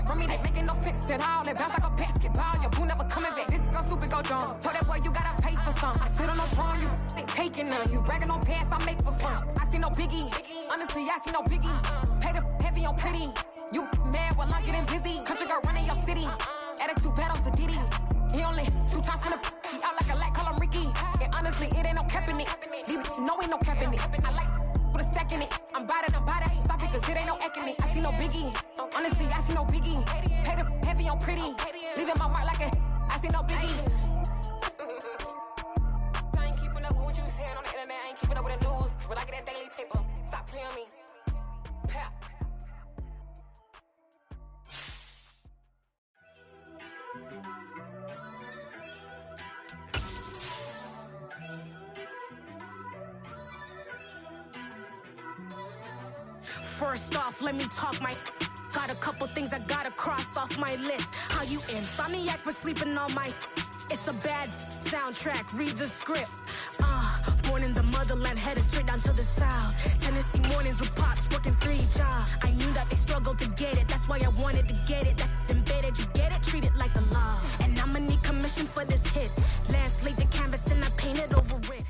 from me, they making no sense at all. They bounce like a basketball, your boo never coming back. This go stupid, go dumb. Told that boy you gotta pay for some. I sit on no throne, you they taking none. You bragging on past, I make for fun. I see no biggie, honestly, I see no biggie. Pay the heavy on pretty. You mad while I'm getting busy. Country girl running your city. Attitude bad on Diddy. He only 2 times from the he out like a light, call him Ricky. And honestly, it ain't no cap in it. These no ain't no cap in it. I like put a stack in it. I'm about it, ain't stop it, cause it ain't no acting it. I see no biggie. Honestly, I see no biggie. Pay the heavy on pretty. Leaving my mark like a I see no biggie. I ain't keeping up with what you saying on the internet. I ain't keeping up with the news. But I get that daily paper. Stop playing me. Pap. First off, let me talk my got a couple things I gotta cross off my list. How you insomniac for sleeping on my it's a bad soundtrack, read the script. Born in the motherland, headed straight down to the south. Tennessee mornings with pops, working 3 jobs. I knew that they struggled to get it, that's why I wanted to get it. That embedded, you get it, treat it like the law. And I'ma need commission for this hit. Lance laid the canvas and I painted over it.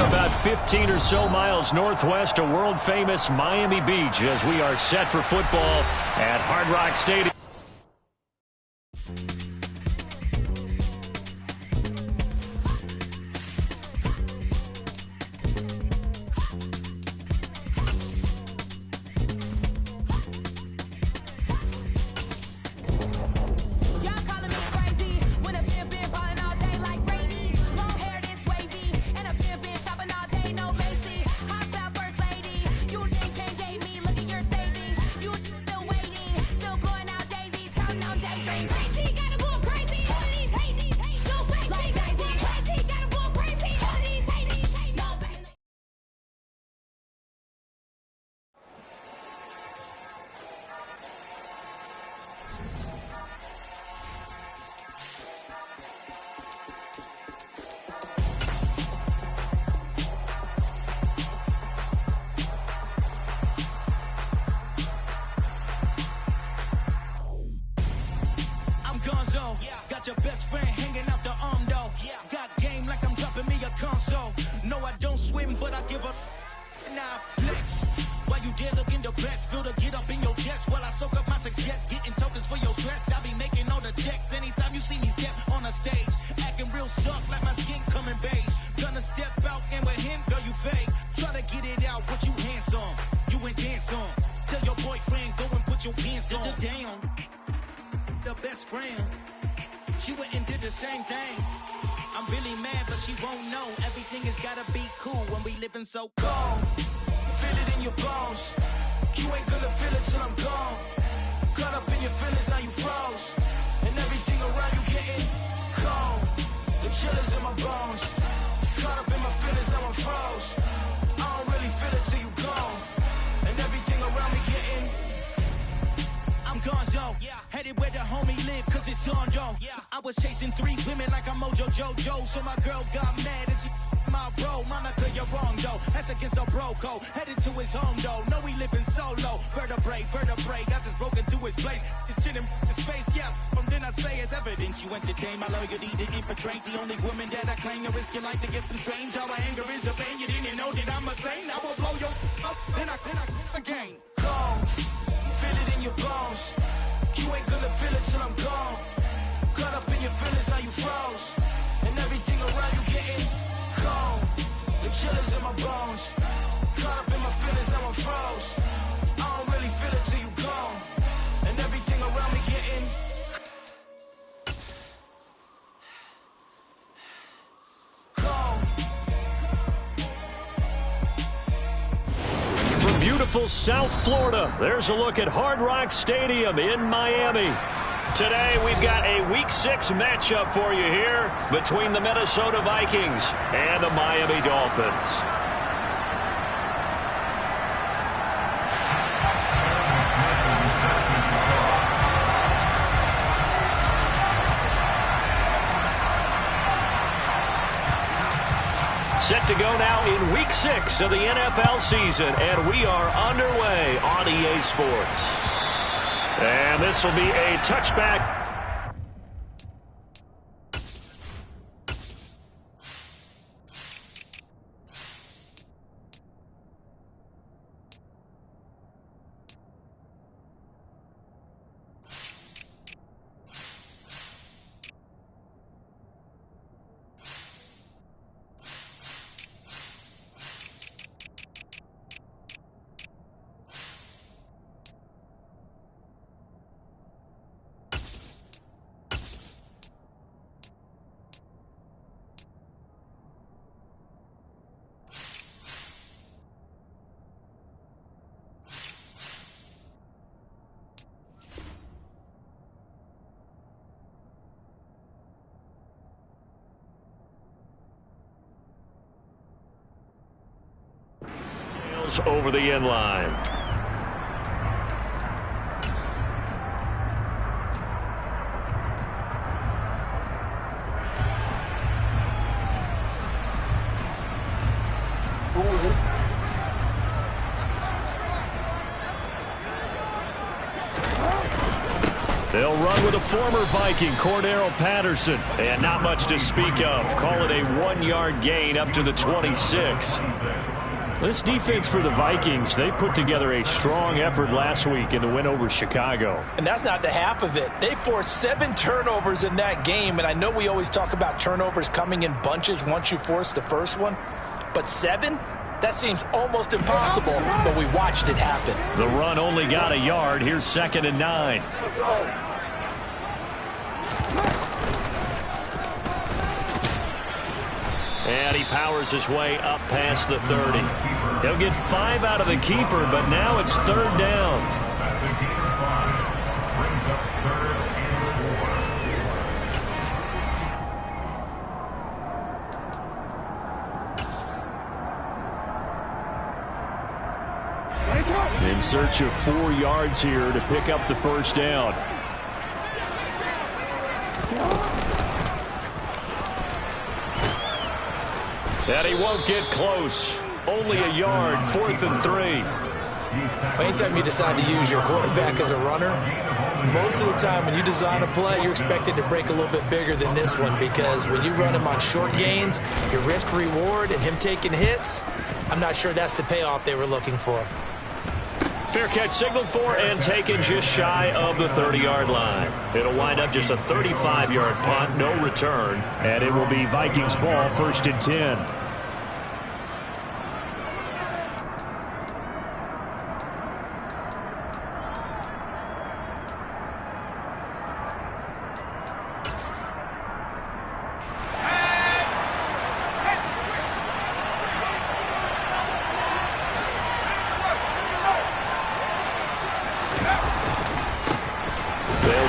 About 15 or so miles northwest of world-famous Miami Beach as we are set for football at Hard Rock Stadium. Got your best friend hanging out the arm though. Got game like I'm dropping me a console. No, I don't swim, but I give up. Nah, flex. Why you dare look in the best? Feel to get up in your chest while I soak up my success. Getting tokens for your stress. I be making all the checks. Anytime you see me step on a stage, acting real suck like my skin coming beige. Gonna step out and with him, girl, you fake. Try to get it out, but you handsome. You ain't dance on. Tell your boyfriend, go and put your pants on. Down. The best friend. She went and did the same thing. I'm really mad, but she won't know. Everything has gotta be cool when we living so cold. Feel it in your bones. You ain't gonna feel it till I'm gone. Caught up in your feelings, now you froze. And everything around you getting cold. The chill is in my bones. Caught up in my feelings, now I'm froze. I don't really feel it till you gone. And everything around me getting I'm gonzo, headed where the homie live, cause it's on, yo. I was chasing 3 women like I'm Mojo Jojo, so my girl got mad and she my bro. Monica, you're wrong, though. That's against a bro code. Headed to his home, though. No, he living solo. Vertebrae, got just broken to his place. His chin in his face, yeah. From then I say it's evidence you entertain my loyalty to infiltrate. The only woman that I claim to risk your life to get some strange. All my anger is a pain. You didn't know that I'm a saint. I will blow your up, then I again. Cold. Feel it in your bones. You ain't gonna feel it till I'm gone. Caught up in your feelings, now you froze. And everything around you getting cold. The chill is in my bones. Caught up in my feelings, now I'm froze. I don't really feel it till you gone. And everything around me getting cold. From beautiful South Florida, there's a look at Hard Rock Stadium in Miami. Today, we've got a Week 6 matchup for you here between the Minnesota Vikings and the Miami Dolphins. Set to go now in Week 6 of the NFL season, and we are underway on EA Sports. And this will be a touchback. Over the end line. They'll run with a former Viking, Cordero Patterson. And not much to speak of. Call it a 1-yard gain up to the 26. This defense for the Vikings, they put together a strong effort last week in the win over Chicago. And that's not the half of it. They forced 7 turnovers in that game, and I know we always talk about turnovers coming in bunches once you force the first one, but 7? That seems almost impossible, but we watched it happen. The run only got a yard. Here's 2nd and 9. And he powers his way up past the 30. He'll get 5 out of the keeper, but now it's 3rd down. In search of 4 yards here to pick up the first down. And he won't get close. Only a yard, 4th and 3. Anytime you decide to use your quarterback as a runner, most of the time when you design a play, you're expected to break a little bit bigger than this one, because when you run him on short gains, your risk-reward and him taking hits, I'm not sure that's the payoff they were looking for. Fair catch signaled for and taken just shy of the 30-yard line. It'll wind up just a 35-yard punt, no return, and it will be Vikings ball, 1st and 10.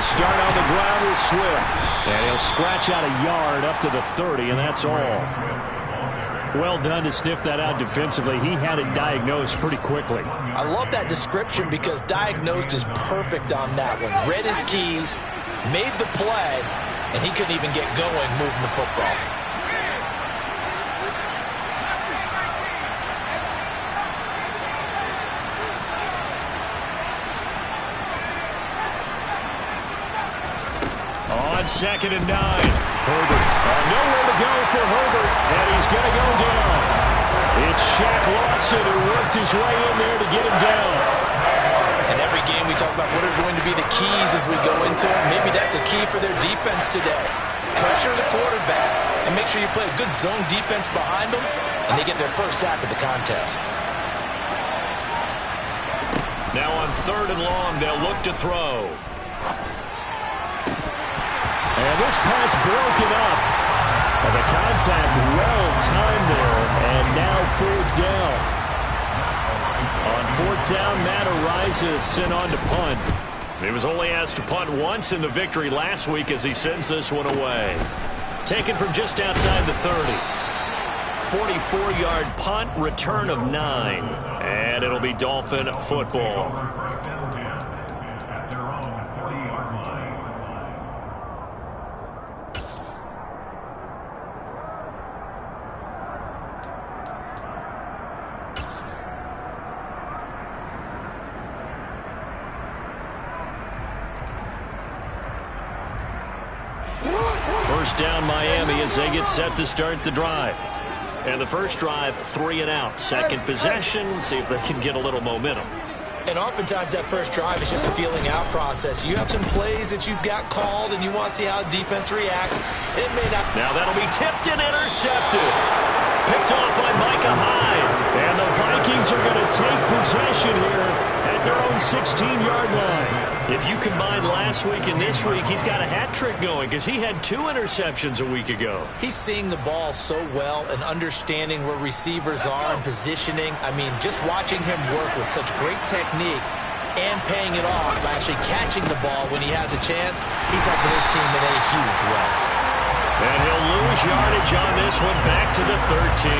Start on the ground with Swift. And he'll scratch out a yard up to the 30, and that's all. Well done to sniff that out defensively. He had it diagnosed pretty quickly. I love that description because diagnosed is perfect on that one. Read his keys, made the play, and he couldn't even get going moving the football. On 2nd and 9. Herbert. Nowhere to go for Herbert, and he's going to go down. It's Shaq Lawson who worked his way in there to get him down. And every game we talk about what are going to be the keys as we go into it. Maybe that's a key for their defense today. Pressure the quarterback and make sure you play a good zone defense behind them, and they get their first sack of the contest. Now on 3rd and long, they'll look to throw. And this pass broken up. And the contact well-timed there. And now 4th down. On 4th down, Matt Araiza sent on to punt. He was only asked to punt once in the victory last week as he sends this one away. Taken from just outside the 30. 44-yard punt, return of 9. And it'll be Dolphin football. first down Miami as they get set to start the drive. And the first drive, 3 and out. Second possession, see if they can get a little momentum. And oftentimes that first drive is just a feeling out process. You have some plays that you've got called and you want to see how defense reacts. It may not. Now that'll be tipped and intercepted. Picked off by Micah Hyde. And the Vikings are going to take possession here at their own 16-yard line. If you combine last week and this week, he's got a hat trick going because he had 2 interceptions a week ago. He's seeing the ball so well and understanding where receivers are and positioning. I mean, just watching him work with such great technique and paying it off by actually catching the ball when he has a chance, he's helping his team in a huge way. And he'll lose yardage on this one back to the 13.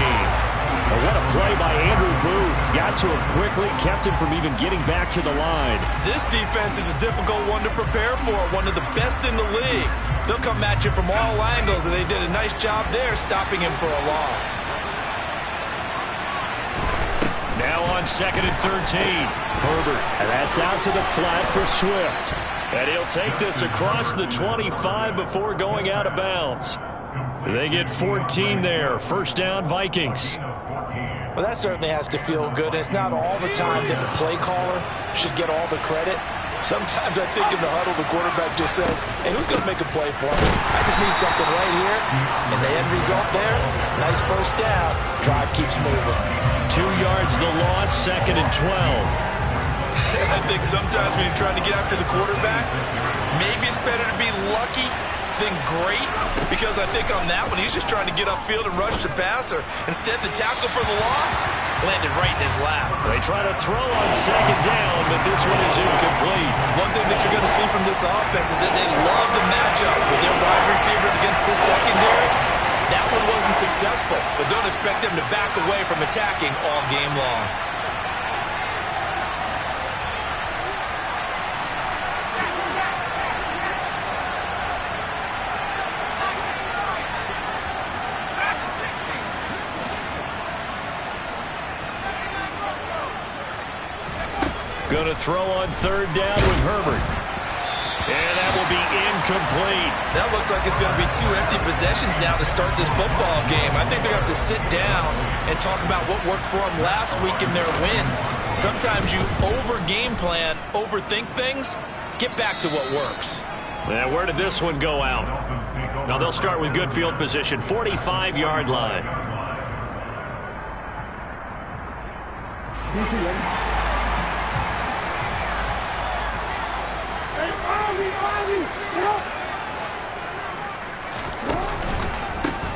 Oh, what a play by Andrew Booth. Got to him quickly, kept him from even getting back to the line. This defense is a difficult one to prepare for, one of the best in the league. They'll come at you from all angles, and they did a nice job there stopping him for a loss. Now on 2nd and 13. Herbert, and that's out to the flat for Swift. And he'll take this across the 25 before going out of bounds. They get 14 there. First down, Vikings. Well, that certainly has to feel good. It's not all the time that the play caller should get all the credit. Sometimes I think in the huddle, the quarterback just says, hey, who's going to make a play for me? I just need something right here. And the end result there, nice first down. Drive keeps moving. 2 yards the loss, 2nd and 12. I think sometimes when you're trying to get after the quarterback, maybe it's better to be lucky than great, because I think on that one, he's just trying to get upfield and rush the passer. Instead, the tackle for the loss landed right in his lap. They try to throw on 2nd down, but this one is incomplete. One thing that you're going to see from this offense is that they love the matchup with their wide receivers against this secondary. That one wasn't successful, but don't expect them to back away from attacking all game long. Going to throw on 3rd down with Herbert. And that will be incomplete. That looks like it's going to be 2 empty possessions now to start this football game. I think they're going to have to sit down and talk about what worked for them last week in their win. Sometimes you over-game plan, overthink things. Get back to what works. Now, where did this one go out? Now, they'll start with good field position, 45-yard line.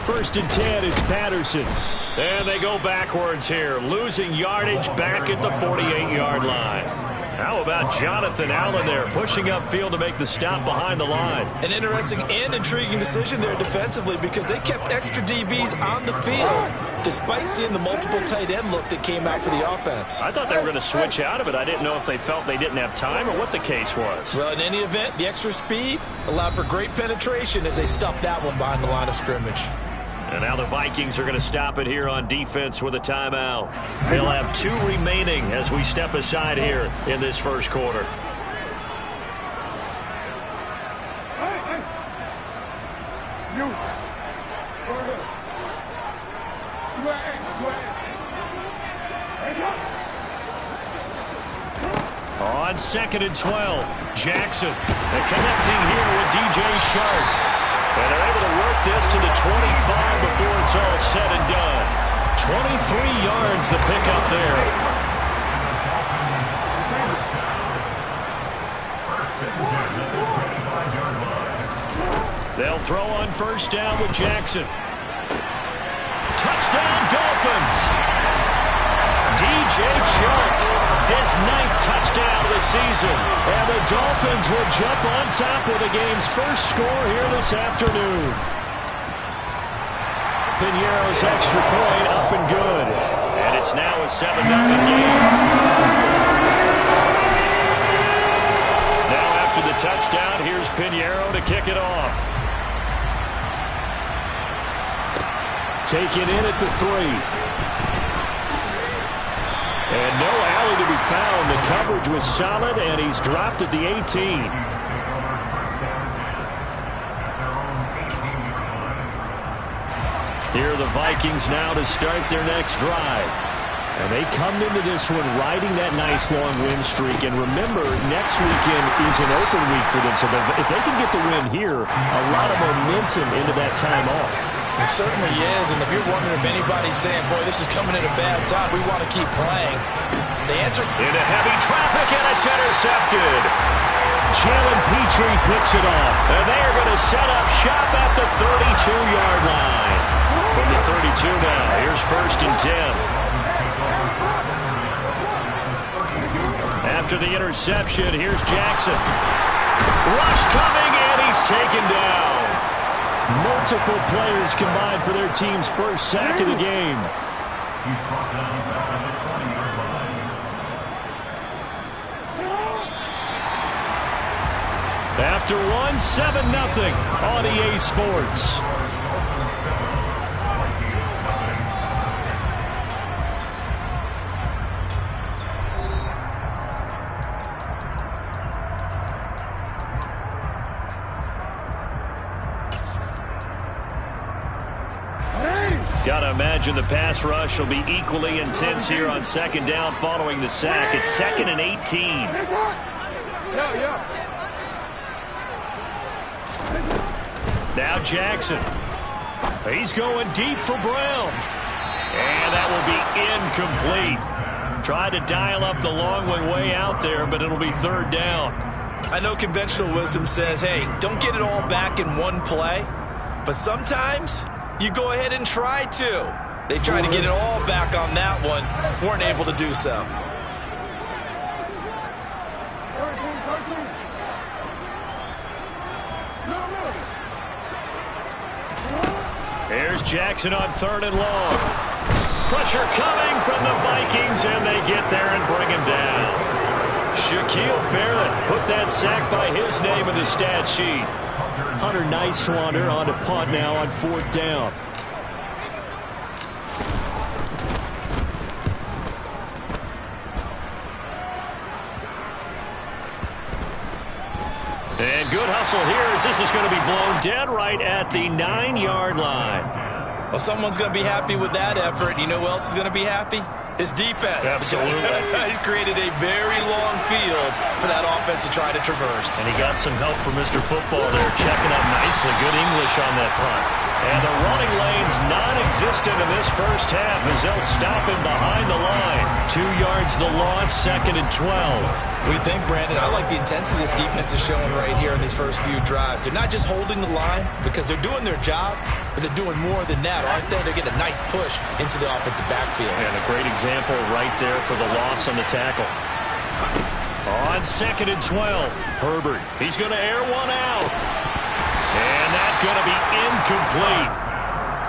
First and 10, it's Patterson. And they go backwards here, losing yardage back at the 48-yard line. How about Jonathan Allen there, pushing upfield to make the stop behind the line? An interesting and intriguing decision there defensively, because they kept extra DBs on the field despite seeing the multiple tight end look that came out for the offense. I thought they were going to switch out of it. I didn't know if they felt they didn't have time or what the case was. Well, in any event, the extra speed allowed for great penetration as they stuffed that one behind the line of scrimmage. And now the Vikings are going to stop it here on defense with a timeout. They'll have 2 remaining as we step aside here in this first quarter. On 2nd and 12, Jackson connecting here with DJ Shark. And they're able to work this to the 25 before it's all said and done. 23 yards the pickup there. They'll throw on first down with Jackson. Touchdown, Dolphins. DJ Chark. His 9th touchdown of the season. And the Dolphins will jump on top with the game's first score here this afternoon. Piñeiro's extra point up and good. And it's now a 7-0 game. Now after the touchdown, here's Piñeiro to kick it off. Taken in at the 3. And no alley to be found. The coverage was solid, and he's dropped at the 18. Here are the Vikings now to start their next drive. And they come into this one riding that nice long win streak. And remember, next weekend is an open week for them. So if they can get the win here, a lot of momentum into that time off. It certainly is. And if you're wondering if anybody's saying, boy, this is coming at a bad time, we want to keep playing, the answer... Into heavy traffic, and it's intercepted. Jalen Petrie picks it off. And they are going to set up shop at the 32-yard line. From the 32 now, here's 1st and 10. After the interception, here's Jackson. Rush coming, and he's taken down. Multiple players combined for their team's first sack of the game. After one, 7-0 on EA Sports. Gotta imagine the pass rush will be equally intense here on 2nd down following the sack. It's 2nd and 18. Now Jackson. He's going deep for Brown. And that will be incomplete. Try to dial up the long way out there, but it'll be 3rd down. I know conventional wisdom says, hey, don't get it all back in one play. But sometimes you go ahead and try to. They tried to get it all back on that one. Weren't able to do so. Here's Jackson on 3rd and long. Pressure coming from the Vikings, and they get there and bring him down. Shaquille Barrett put that sack by his name in the stat sheet. Hunter Nicewander on a punt now on 4th down. And good hustle here as this is going to be blown dead right at the 9-yard line. Well, someone's going to be happy with that effort. You know who else is going to be happy? His defense. Absolutely. He's created a very long field for that offense to try to traverse. And he got some help from Mr. Football there, checking up nicely. Good English on that punt. And the running lane's non-existent in this first half as they'll stop him behind the line. 2 yards the loss, 2nd and 12. We think, Brandon, I like the intensity this defense is showing right here in these first few drives. They're not just holding the line because they're doing their job, but they're doing more than that, aren't they? They're getting a nice push into the offensive backfield. And a great example right there for the loss on the tackle. On 2nd and 12, Herbert. He's going to air one out. And that's going to be incomplete.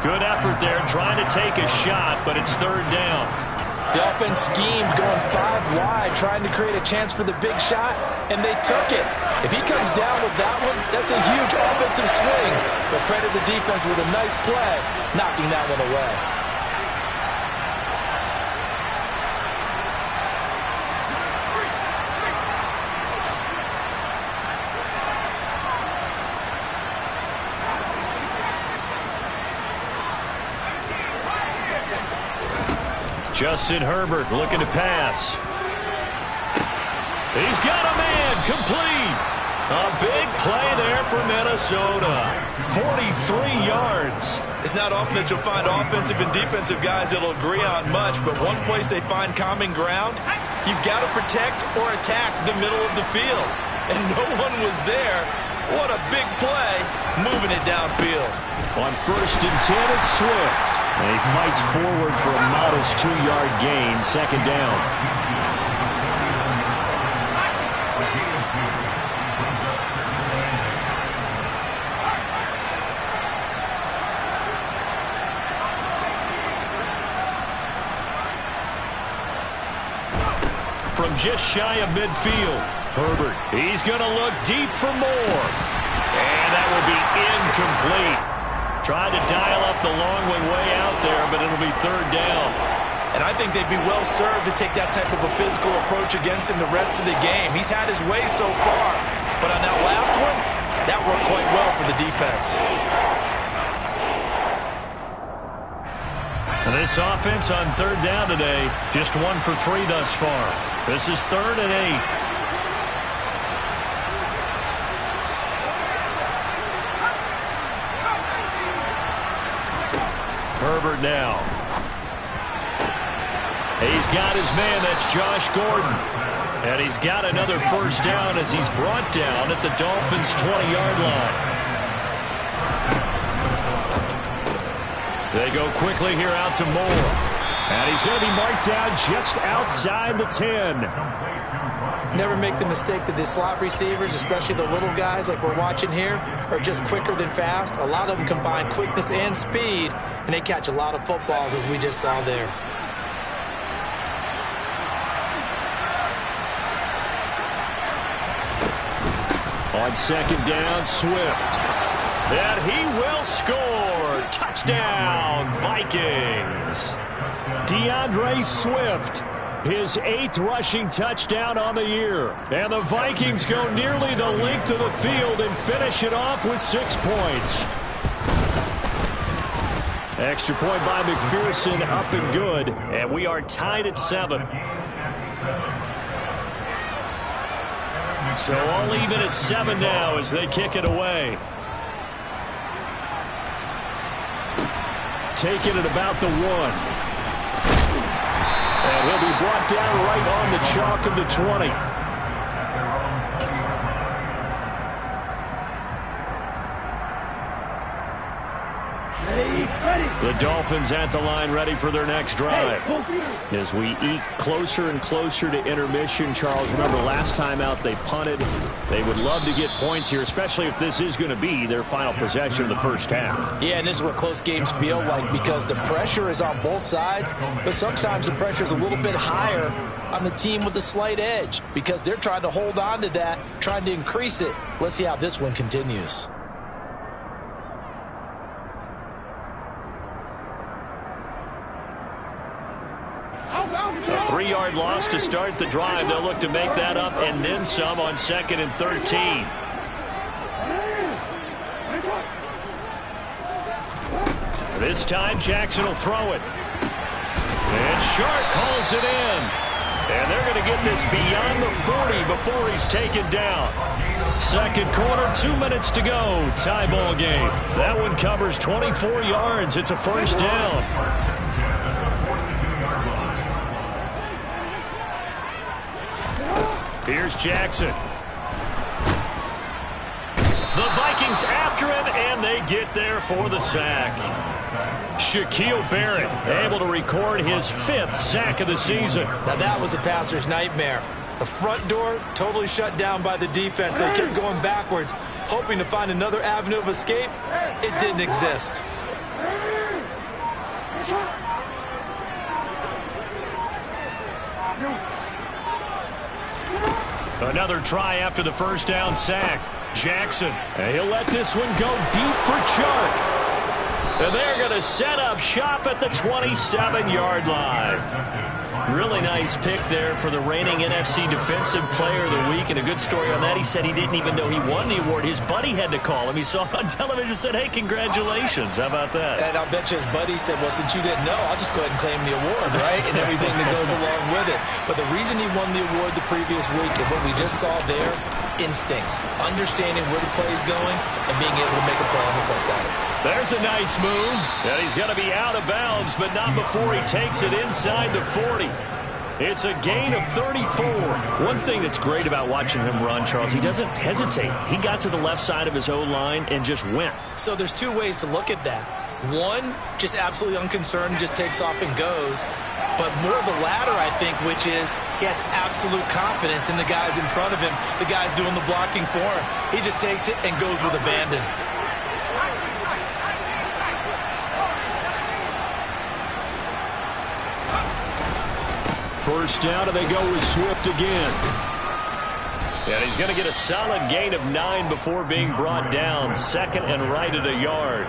Good effort there trying to take a shot, but it's 3rd down. The offense schemed going 5 wide, trying to create a chance for the big shot, and they took it. If he comes down with that one, that's a huge offensive swing. But credit the defense with a nice play, knocking that one away. Justin Herbert looking to pass. He's got a man, complete. A big play there for Minnesota. 43 yards. It's not often that you'll find offensive and defensive guys that'll agree on much, but one place they find common ground, you've got to protect or attack the middle of the field. And no one was there. What a big play, moving it downfield. On 1st and 10, it's Swift. And he fights forward for a modest 2-yard gain, 2nd down. From just shy of midfield, Herbert. He's going to look deep for more. And that will be incomplete. Tried to dial up the long way out there, but it'll be 3rd down. And I think they'd be well served to take that type of a physical approach against him the rest of the game. He's had his way so far, but on that last one, that worked quite well for the defense. This offense on third down today, just 1 for 3 thus far. This is 3rd and 8. Herbert now. He's got his man. That's Josh Gordon. And he's got another first down as he's brought down at the Dolphins' 20-yard line. They go quickly here out to Moore. And he's going to be marked down just outside the 10. Never make the mistake that the slot receivers, especially the little guys like we're watching here, are just quicker than fast. A lot of them combine quickness and speed, and they catch a lot of footballs, as we just saw there. On second down, Swift. And he will score. Touchdown, Vikings. DeAndre Swift, his 8th rushing touchdown on the year. And the Vikings go nearly the length of the field and finish it off with 6 points. Extra point by McPherson, up and good. And we are tied at 7. So all even at 7 now as they kick it away. Taking it about the 1. And he'll be brought down right on the chalk of the 20. The Dolphins at the line, ready for their next drive. As we eke closer and closer to intermission, Charles, remember last time out they punted. They would love to get points here, especially if this is going to be their final possession of the first half. Yeah, and this is what close games feel like because the pressure is on both sides, but sometimes the pressure is a little bit higher on the team with the slight edge because they're trying to hold on to that, trying to increase it. Let's see how this one continues. A 3-yard loss to start the drive. They'll look to make that up and then some on 2nd and 13. This time Jackson will throw it. And Shark calls it in. And they're going to get this beyond the 40 before he's taken down. Second quarter, 2 minutes to go. Tie ball game. That one covers 24 yards. It's a first down. Here's Jackson. The Vikings after him, and they get there for the sack. Shaquille Barrett able to record his 5th sack of the season. Now that was a passer's nightmare. The front door totally shut down by the defense. They kept going backwards, hoping to find another avenue of escape. It didn't exist. Another try after the first down sack. Jackson, and he'll let this one go deep for Chark. And they're going to set up shop at the 27-yard line. Really nice pick there for the reigning NFC Defensive Player of the Week. And a good story on that. He said he didn't even know he won the award. His buddy had to call him. He saw it on television and said, hey, congratulations. How about that? And I'll bet you his buddy said, well, since you didn't know, I'll just go ahead and claim the award, right? And everything that goes along with it. But the reason he won the award the previous week is what we just saw there, instincts, understanding where the play is going and being able to make a play on the football. There's a nice move. And he's going to be out of bounds, but not before he takes it inside the 40. It's a gain of 34. One thing that's great about watching him run, Charles, he doesn't hesitate. He got to the left side of his O-line and just went. So there's 2 ways to look at that. One, just absolutely unconcerned, just takes off and goes. But more of the latter, I think, which is he has absolute confidence in the guys in front of him, the guys doing the blocking for him. He just takes it and goes with abandon. First down, and they go with Swift again. And he's going to get a solid gain of 9 before being brought down. 2nd and right at a yard.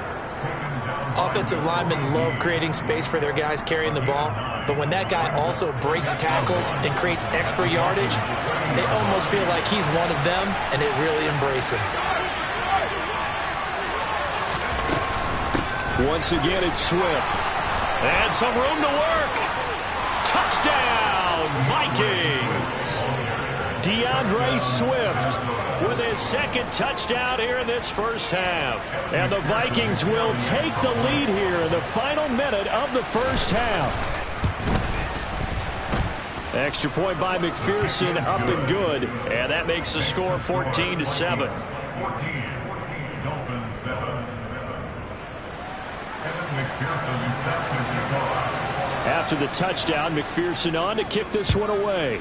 Offensive linemen love creating space for their guys carrying the ball. But when that guy also breaks tackles and creates extra yardage, they almost feel like he's one of them, and they really embrace him. Once again, it's Swift. And some room to work. Touchdown, Vikings. DeAndre Swift with his second touchdown here in this first half. And the Vikings will take the lead here in the final minute of the first half. Extra point by McPherson, up and good. And that makes the score 14-7. After the touchdown, McPherson on to kick this one away.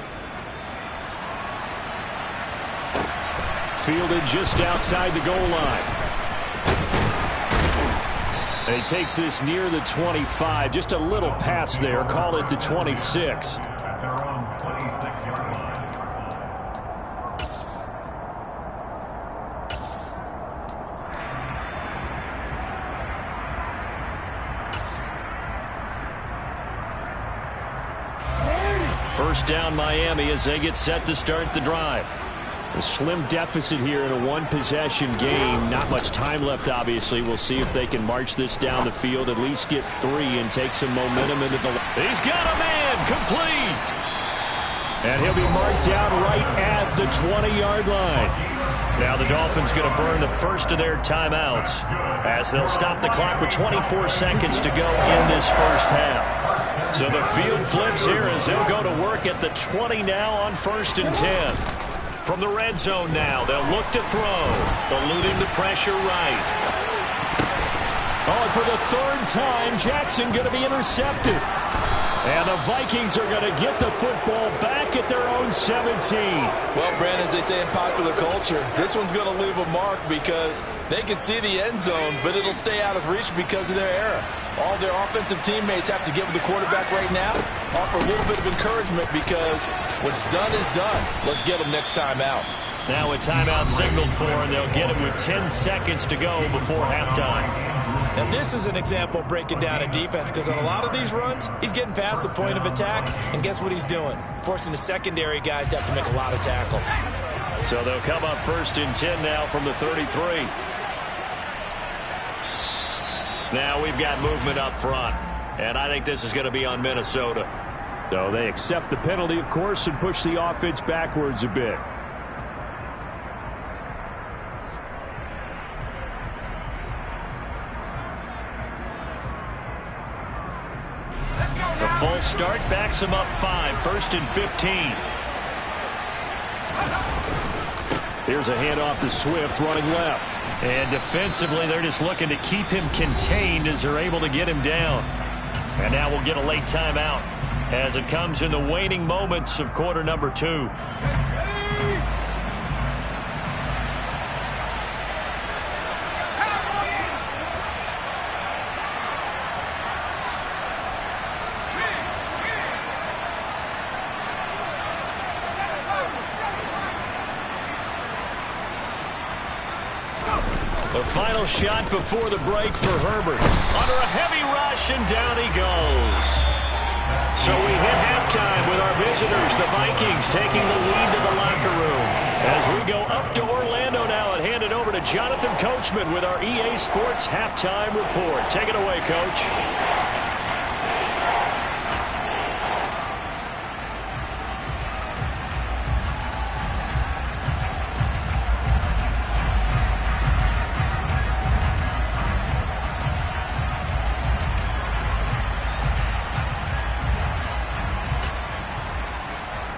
Fielded just outside the goal line. And he takes this near the 25. Just a little pass there. Call it the 26. First down Miami as they get set to start the drive. A slim deficit here in a one-possession game. Not much time left, obviously. We'll see if they can march this down the field, at least get 3 and take some momentum into the... He's got a man complete. And he'll be marked down right at the 20-yard line. Now the Dolphins going to burn the first of their timeouts as they'll stop the clock with 24 seconds to go in this first half. So the field flips here as they'll go to work at the 20 now on 1st and 10. From the red zone now, they'll look to throw, eluding the pressure right. Oh, and for the 3rd time, Jackson going to be intercepted. And the Vikings are going to get the football back at their own 17. Well, Brandon, as they say in popular culture, this one's going to leave a mark because they can see the end zone, but it'll stay out of reach because of their error. All their offensive teammates have to give the quarterback right now, offer a little bit of encouragement because what's done is done. Let's get them next time out. Now a timeout signaled for, and they'll get it with 10 seconds to go before halftime. And this is an example of breaking down a defense because on a lot of these runs, he's getting past the point of attack, and guess what he's doing? Forcing the secondary guys to have to make a lot of tackles. So they'll come up 1st and 10 now from the 33. Now we've got movement up front, and I think this is going to be on Minnesota. So they accept the penalty, of course, and push the offense backwards a bit. The full start backs him up 5, 1st and 15. Here's a handoff to Swift running left. And defensively, they're just looking to keep him contained as they're able to get him down. And now we'll get a late timeout as it comes in the waning moments of quarter number 2. The final shot before the break for Herbert. Under a heavy rush, and down he goes. So we hit halftime with our visitors, the Vikings, taking the lead to the locker room. As we go up to Orlando now and hand it over to Jonathan Coachman with our EA Sports Halftime Report. Take it away, Coach.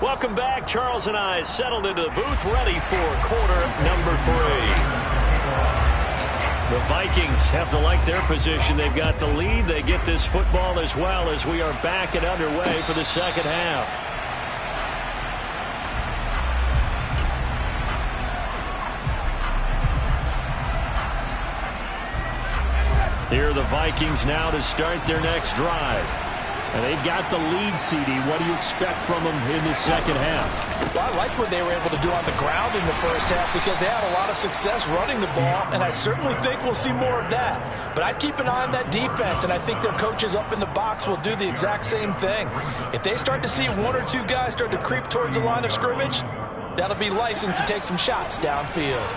Welcome back. Charles and I settled into the booth, ready for quarter number 3. The Vikings have to like their position. They've got the lead. They get this football as well as we are back and underway for the second half. Here are the Vikings now to start their next drive. And they've got the lead, CD. What do you expect from them in the second half? Well, I like what they were able to do on the ground in the first half because they had a lot of success running the ball, and I certainly think we'll see more of that. But I'd keep an eye on that defense, and I think their coaches up in the box will do the exact same thing. If they start to see 1 or 2 guys start to creep towards the line of scrimmage, that'll be licensed to take some shots downfield.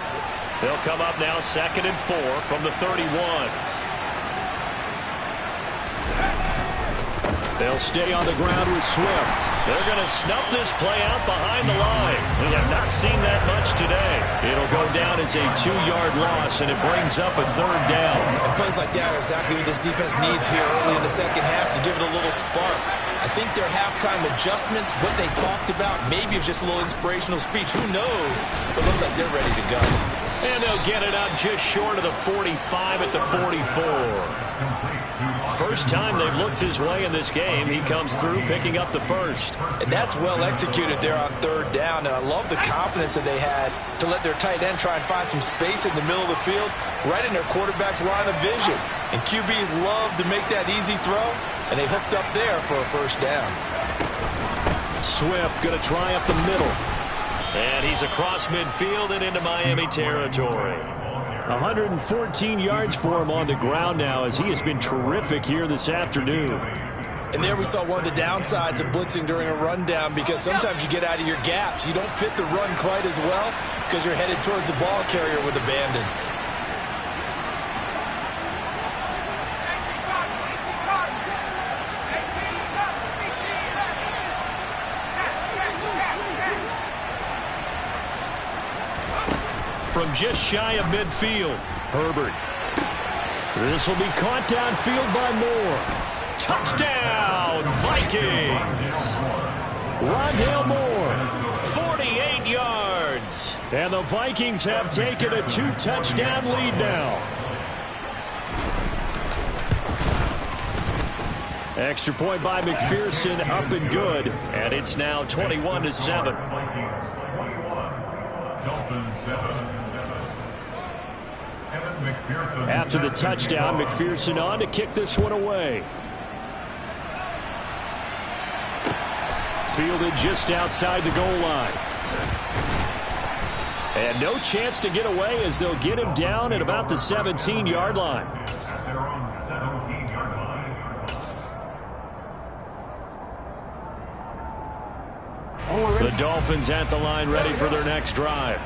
They'll come up now 2nd and 4 from the 31. They'll stay on the ground with Swift. They're going to snuff this play out behind the line. We have not seen that much today. It'll go down as a 2-yard loss, and it brings up a 3rd down. And plays like that are exactly what this defense needs here early in the second half to give it a little spark. I think their halftime adjustments, what they talked about, maybe it was just a little inspirational speech. Who knows? But it looks like they're ready to go. And they'll get it up just short of the 45 at the 44. First time they've looked his way in this game. He comes through picking up the first. And that's well executed there on 3rd down. And I love the confidence that they had to let their tight end try and find some space in the middle of the field, right in their quarterback's line of vision. And QBs love to make that easy throw, and they hooked up there for a 1st down. Swift going to try up the middle. And he's across midfield and into Miami territory. 114 yards for him on the ground now, as he has been terrific here this afternoon. And there we saw one of the downsides of blitzing during a rundown, because sometimes you get out of your gaps. You don't fit the run quite as well because you're headed towards the ball carrier with abandon. From just shy of midfield, Herbert. This will be caught downfield by Moore. Touchdown, Vikings! Rondale Moore, 48 yards. And the Vikings have taken a 2-touchdown lead now. Extra point by McPherson, up and good. And it's now 21-7. After the touchdown, McPherson on to kick this one away. Fielded just outside the goal line. And no chance to get away, as they'll get him down at about the 17-yard line. The Dolphins at the line, ready for their next drive.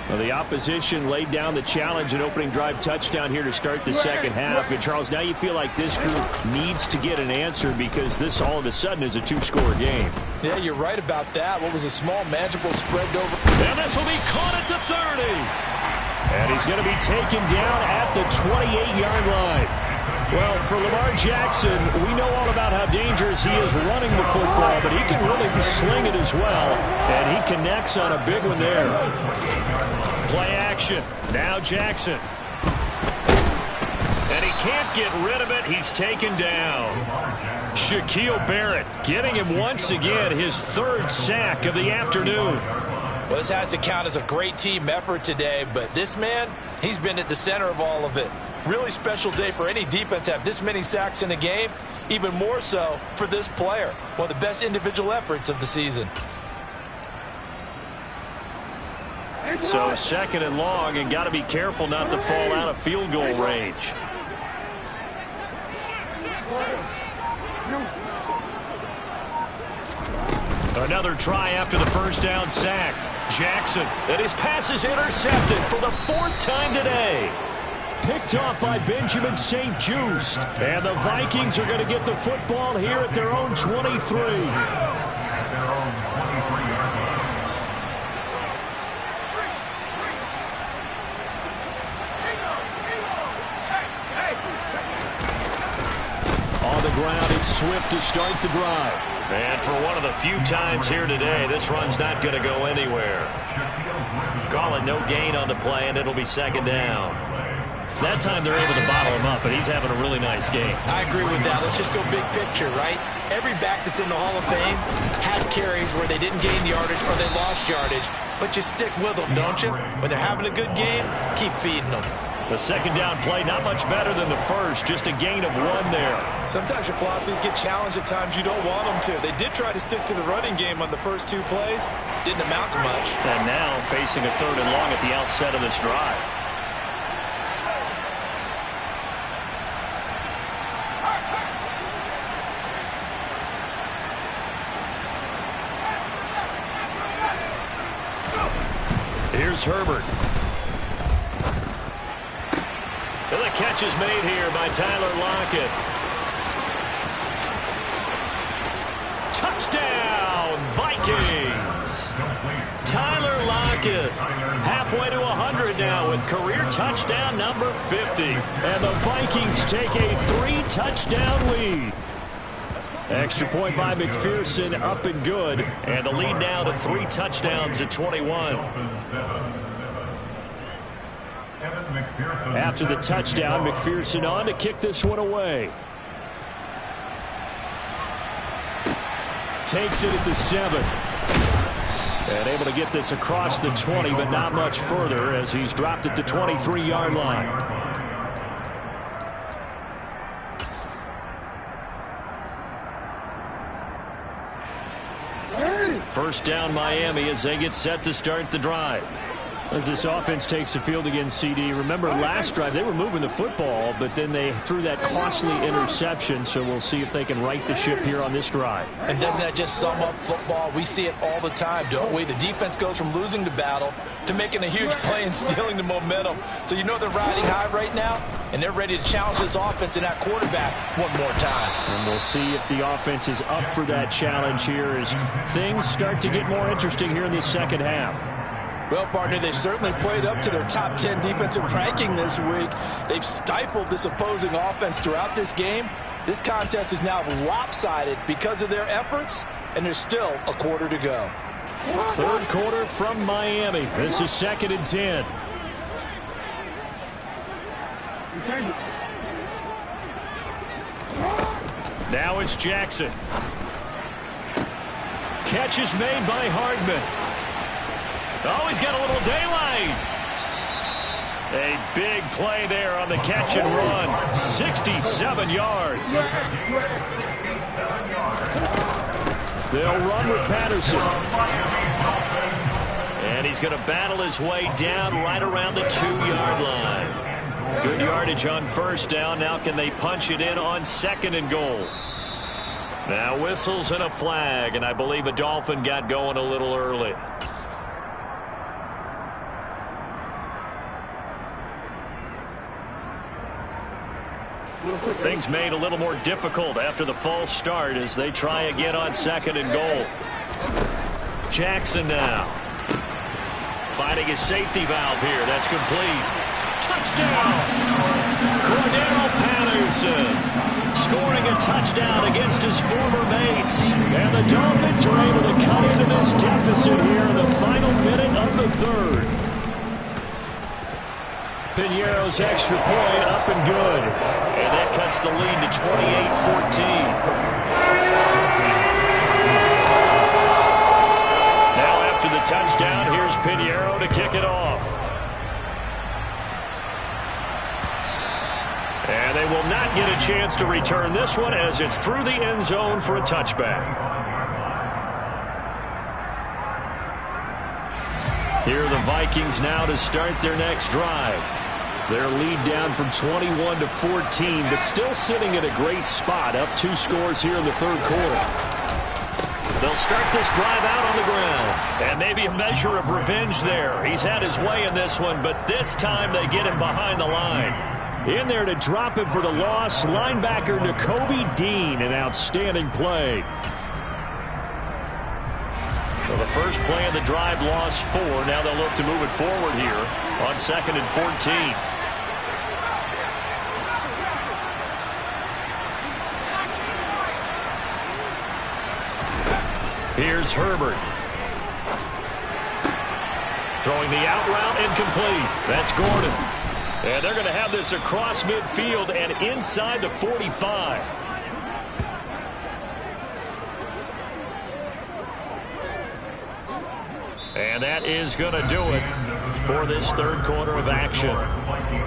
Well, the opposition laid down the challenge and opening drive touchdown here to start the second half. And, Charles, now you feel like this group needs to get an answer, because this all of a sudden is a 2-score game. Yeah, you're right about that. What was a small, manageable spread over. And this will be caught at the 30. And he's going to be taken down at the 28-yard line. Well, for Lamar Jackson, we know all about how dangerous he is running the football, but he can really sling it as well, and he connects on a big one there. Play action. Now Jackson. And he can't get rid of it. He's taken down. Shaquille Barrett getting him once again, his 3rd sack of the afternoon. Well, this has to count as a great team effort today, but this man, he's been at the center of all of it. Really special day for any defense to have this many sacks in a game, even more so for this player. One of the best individual efforts of the season. So 2nd and long, and got to be careful not to fall out of field goal range. Another try after the 1st down sack. Jackson, and his pass is intercepted for the 4th time today. Picked off by Benjamin St. Just. And the Vikings are going to get the football here at their own 23. On the ground, it's Swift to start the drive. And for one of the few times here today, this run's not going to go anywhere. Call it no gain on the play, and it'll be 2nd down. That time they're able to bottle him up, but he's having a really nice game. I agree with that. Let's just go big picture, right? Every back that's in the Hall of Fame had carries where they didn't gain yardage or they lost yardage, but you stick with them, don't you? When they're having a good game, keep feeding them. The 2nd down play, not much better than the first, just a gain of 1 there. Sometimes your philosophies get challenged at times you don't want them to. They did try to stick to the running game on the first 2 plays. Didn't amount to much. And now facing a 3rd and long at the outset of this drive. Here's Herbert. And the catch is made here by Tyler Lockett. second. Halfway to 100 now with career touchdown number 50. And the Vikings take a 3-touchdown lead. Extra point by McPherson, up and good. And the lead now to 3 touchdowns at 21. After the touchdown, McPherson on to kick this one away. Takes it at the 7. And able to get this across the 20, but not much further as he's dropped at the 23-yard line. First down Miami as they get set to start the drive. As this offense takes the field against CD. Remember last drive they were moving the football, but then they threw that costly interception, so we'll see if they can right the ship here on this drive. And doesn't that just sum up football? We see it all the time, don't we? The defense goes from losing the battle to making a huge play and stealing the momentum. So you know they're riding high right now, and they're ready to challenge this offense and that quarterback one more time. And we'll see if the offense is up for that challenge here as things start to get more interesting here in the second half. Well, partner, they've certainly played up to their top 10 defensive ranking this week. They've stifled this opposing offense throughout this game. This contest is now lopsided because of their efforts, and there's still a quarter to go. Third quarter from Miami. This is 2nd and 10. Now it's Jackson. Catch is made by Hardman. Oh, he's got a little daylight. A big play there on the catch and run. 67 yards. They'll run with Patterson. And he's going to battle his way down right around the 2-yard line. Good yardage on first down. Now can they punch it in on 2nd and goal? Now whistles and a flag, and I believe a Dolphin got going a little early. Things made a little more difficult after the false start as they try again on 2nd and goal. Jackson now. Finding his safety valve here. That's complete. Touchdown! Cordero Patterson scoring a touchdown against his former mates. And the Dolphins are able to cut into this deficit here in the final minute of the 3rd. Piñeiro's extra point up and good. And that cuts the lead to 28-14. Now after the touchdown, here's Piñeiro to kick it off. And they will not get a chance to return this one as it's through the end zone for a touchback. Here are the Vikings now to start their next drive. Their lead down from 21 to 14, but still sitting at a great spot, up 2 scores here in the 3rd quarter. They'll start this drive out on the ground, and maybe a measure of revenge there. He's had his way in this one, but this time they get him behind the line. In there to drop him for the loss, linebacker Nakobe Dean, an outstanding play. Well, the first play of the drive lost 4. Now they'll look to move it forward here on 2nd and 14. Here's Herbert. Throwing the out route incomplete. That's Gordon. And they're going to have this across midfield and inside the 45. And that is going to do it for this 3rd quarter of action.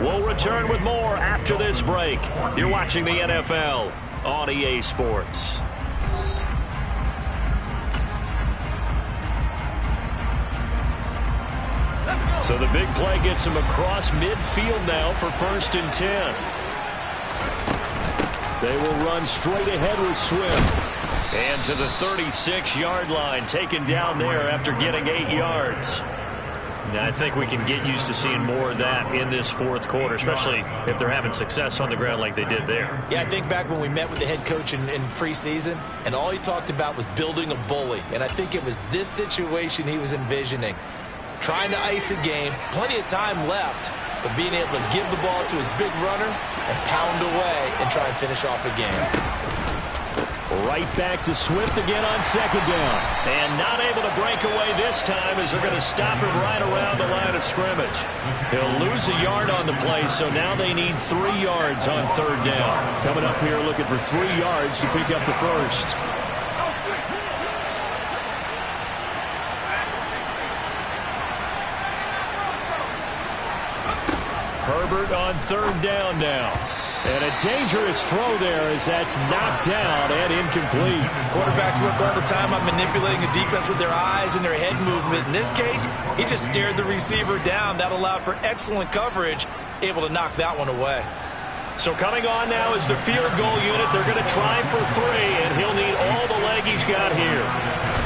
We'll return with more after this break. You're watching the NFL on EA Sports. So the big play gets him across midfield now for 1st and 10. They will run straight ahead with Swift. And to the 36-yard line, taken down there after getting 8 yards. Now, I think we can get used to seeing more of that in this 4th quarter, especially if they're having success on the ground like they did there. Yeah, I think back when we met with the head coach in preseason, and all he talked about was building a bully. And I think it was this situation he was envisioning. trying to ice a game, plenty of time left, but being able to give the ball to his big runner and pound away and try and finish off a game. Right back to Swift again on second down. And not able to break away this time as they're going to stop him right around the line of scrimmage. He'll lose a yard on the play, so now they need 3 yards on third down. Coming up here looking for 3 yards to pick up the first. Herbert on third down now. And a dangerous throw there as that's knocked down and incomplete. Quarterbacks work all the time on manipulating the defense with their eyes and their head movement. In this case, he just stared the receiver down. That allowed for excellent coverage, able to knock that one away. So coming on now is the field goal unit. They're going to try for 3, and he'll need all the leg he's got here.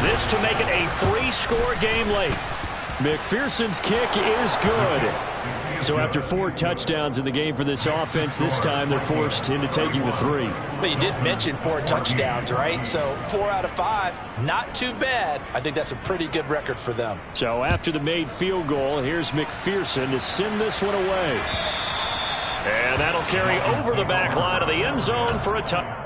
This to make it a 3-score game late. McPherson's kick is good. So after 4 touchdowns in the game for this offense, this time they're forced into taking the 3. But you did mention 4 touchdowns, right? So 4 out of 5, not too bad. I think that's a pretty good record for them. So after the made field goal, here's McPherson to send this one away. And that'll carry over the back line of the end zone for a touchdown.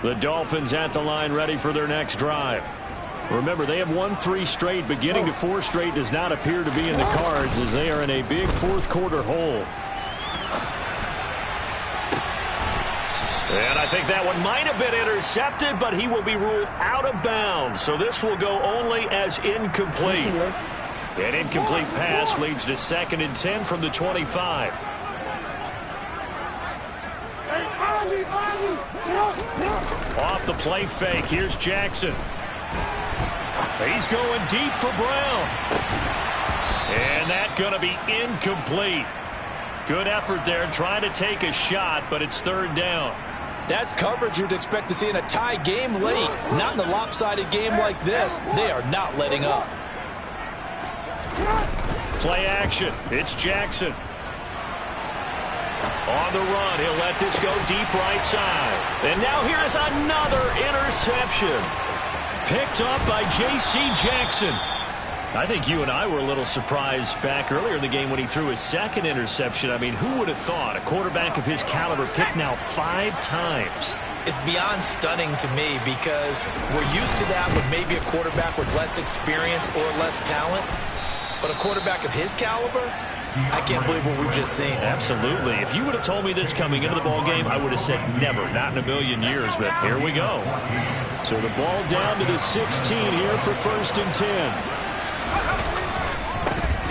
The Dolphins at the line ready for their next drive. Remember, they have won 3 straight, but getting to 4 straight does not appear to be in the cards as they are in a big fourth-quarter hole. And I think that one might have been intercepted, but he will be ruled out of bounds. So this will go only as incomplete. An incomplete pass leads to 2nd and 10 from the 25. Off the play fake, here's Jackson. He's going deep for Brown. And that's going to be incomplete. Good effort there trying to take a shot, but it's 3rd down. That's coverage you'd expect to see in a tie game late. Not in a lopsided game like this. They are not letting up. Play action. It's Jackson. On the run, he'll let this go deep right side. And now here is another interception. Picked up by J.C. Jackson. I think you and I were a little surprised back earlier in the game when he threw his 2nd interception. I mean, who would have thought a quarterback of his caliber picked now 5 times? It's beyond stunning to me because we're used to that with maybe a quarterback with less experience or less talent. But a quarterback of his caliber, I can't believe what we've just seen. Absolutely. If you would have told me this coming into the ball game, I would have said never, not in a million years, but here we go. So the ball down to the 16 here for 1st and 10.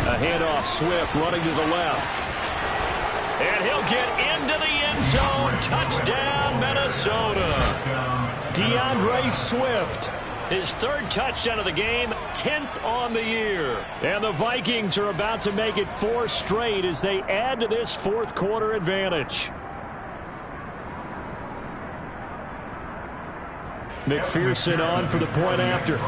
A handoff, Swift running to the left. And he'll get into the end zone. Touchdown, Minnesota. DeAndre Swift. His 3rd touchdown of the game, 10th on the year. And the Vikings are about to make it 4 straight as they add to this 4th-quarter advantage. McPherson on for the point after.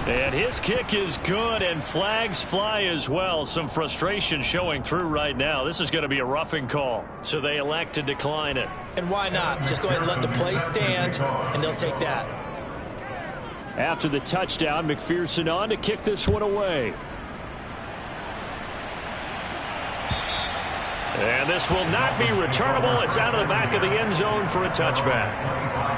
And his kick is good, and flags fly as well. Some frustration showing through right now. This is going to be a roughing call, so they elect to decline it. And why not? Just go ahead and let the play stand, and they'll take that. After the touchdown, McPherson on to kick this one away. And this will not be returnable. It's out of the back of the end zone for a touchback.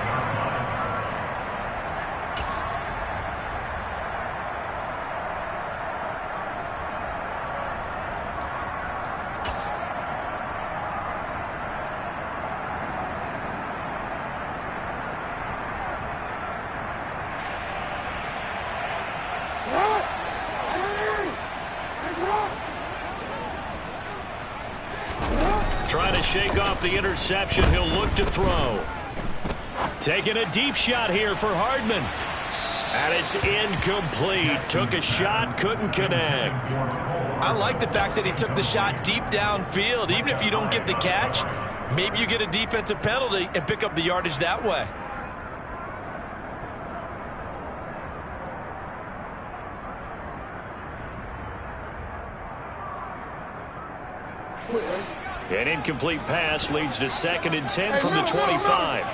shake off the interception. He'll look to throw. Taking a deep shot here for Hardman. And it's incomplete. Took a shot, couldn't connect. I like the fact that he took the shot deep downfield. Even if you don't get the catch, maybe you get a defensive penalty and pick up the yardage that way. An incomplete pass leads to 2nd and 10 from the 25.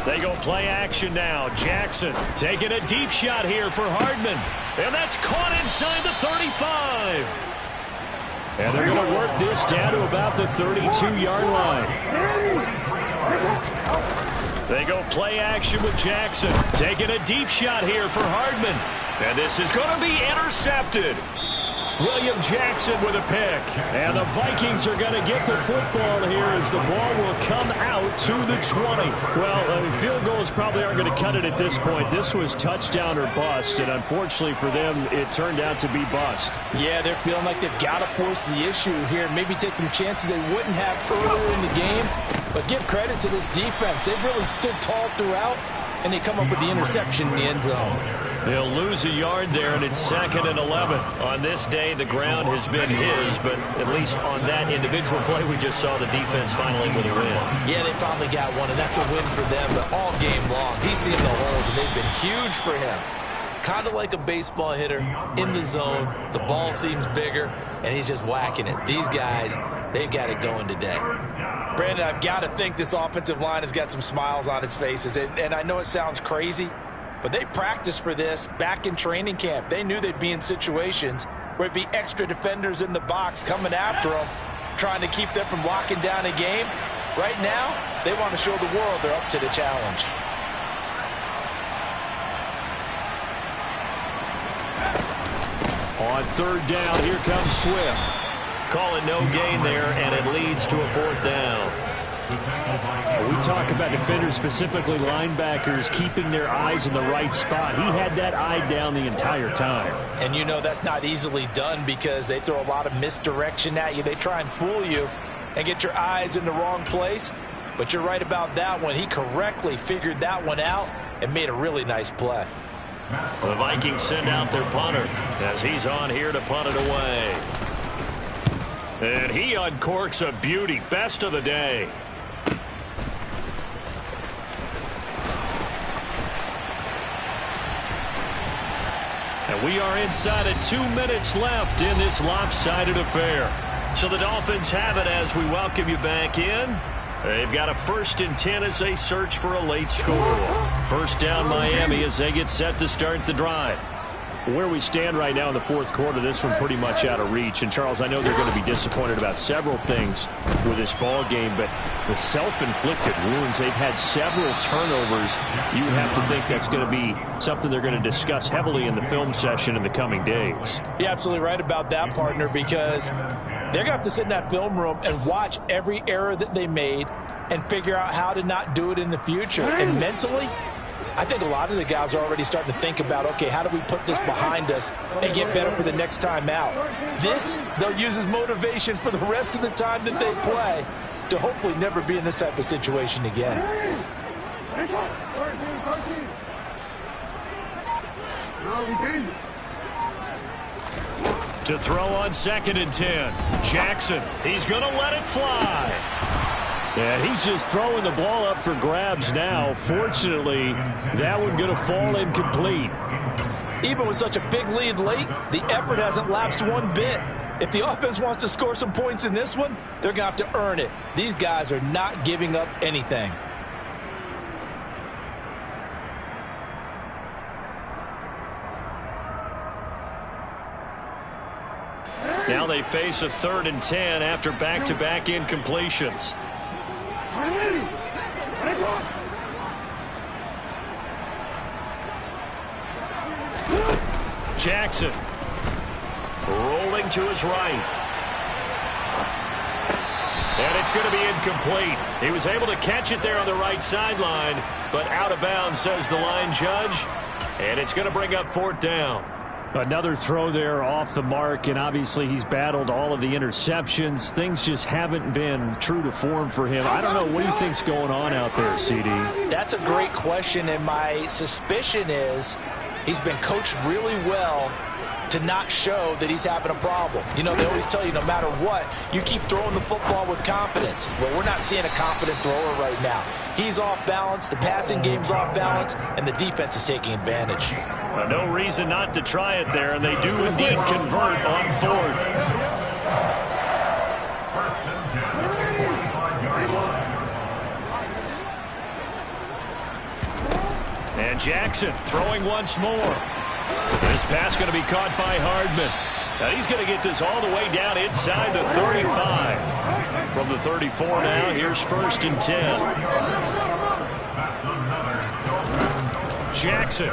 They go play action now. Jackson taking a deep shot here for Hardman. And that's caught inside the 35. And they're going to work this down to about the 32-yard line. They go play action with Jackson. Taking a deep shot here for Hardman. And this is going to be intercepted. William Jackson with a pick. And the Vikings are going to get the football here as the ball will come out to the 20. Well, field goals probably aren't going to cut it at this point. This was touchdown or bust, and unfortunately for them, it turned out to be bust. Yeah, they're feeling like they've got to force the issue here. Maybe take some chances they wouldn't have earlier in the game. But give credit to this defense. They've really stood tall throughout, and they come up with the interception in the end zone. They'll lose a yard there, and it's 2nd and 11. On this day, the ground has been his, but at least on that individual play, we just saw the defense finally with a win. Yeah, they finally got one, and that's a win for them. But all game long, he's seen the holes, and they've been huge for him. Kind of like a baseball hitter in the zone. The ball seems bigger, and he's just whacking it. These guys, they've got it going today. Brandon, I've got to think this offensive line has got some smiles on its faces. And I know it sounds crazy, but they practiced for this back in training camp. They knew they'd be in situations where it'd be extra defenders in the box coming after them, trying to keep them from locking down a game. Right now, they want to show the world they're up to the challenge. On 3rd down, here comes Swift. Call it no gain there, and it leads to a 4th down. We talk about defenders, specifically linebackers, keeping their eyes in the right spot. He had that eye down the entire time. And you know that's not easily done because they throw a lot of misdirection at you. They try and fool you and get your eyes in the wrong place. But you're right about that one. He correctly figured that one out and made a really nice play. The Vikings send out their punter as he's on here to punt it away. And he uncorks a beauty. Best of the day. And we are inside of 2 minutes left in this lopsided affair. So the Dolphins have it as we welcome you back in. They've got a 1st and 10 as they search for a late score. 1st down Miami as they get set to start the drive. Where we stand right now in the 4th quarter, this one pretty much out of reach. And, Charles, I know they're going to be disappointed about several things with this ball game, but the self-inflicted wounds, they've had several turnovers. You would have to think that's going to be something they're going to discuss heavily in the film session in the coming days. You're absolutely right about that, partner, because they're going to have to sit in that film room and watch every error that they made and figure out how to not do it in the future. And mentally, I think a lot of the guys are already starting to think about, okay, how do we put this behind us and get better for the next time out? This, they'll use as motivation for the rest of the time that they play to hopefully never be in this type of situation again. To throw on 2nd and 10. Jackson, he's going to let it fly. And he's just throwing the ball up for grabs now. Fortunately, that one going to fall incomplete. Even with such a big lead late, the effort hasn't lapsed one bit. If the offense wants to score some points in this one, they're going to have to earn it. These guys are not giving up anything. Now they face a 3rd and 10 after back-to-back incompletions. Jackson rolling to his right. And it's going to be incomplete. He was able to catch it there on the right sideline, but out of bounds, says the line judge. And it's going to bring up 4th down. Another throw there off the mark, and obviously he's battled all of the interceptions. Things just haven't been true to form for him. I don't know. What do you think's going on out there, CD? That's a great question, and my suspicion is he's been coached really well to not show that he's having a problem. You know, they always tell you no matter what, you keep throwing the football with confidence. Well, we're not seeing a confident thrower right now. He's off balance, the passing game's off balance, and the defense is taking advantage. No reason not to try it there, and they do indeed convert on fourth. And Jackson throwing once more. This pass going to be caught by Hardman. Now he's going to get this all the way down inside the 35. From the 34 now, here's 1st and 10. Jackson.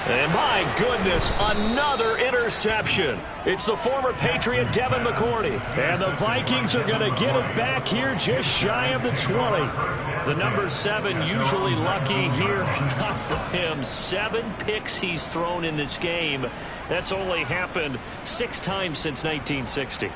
And my goodness, another interception. It's the former Patriot Devin McCourty. And the Vikings are going to get it back here just shy of the 20. The number 7 usually lucky here. Not for him. 7 picks he's thrown in this game. That's only happened 6 times since 1960.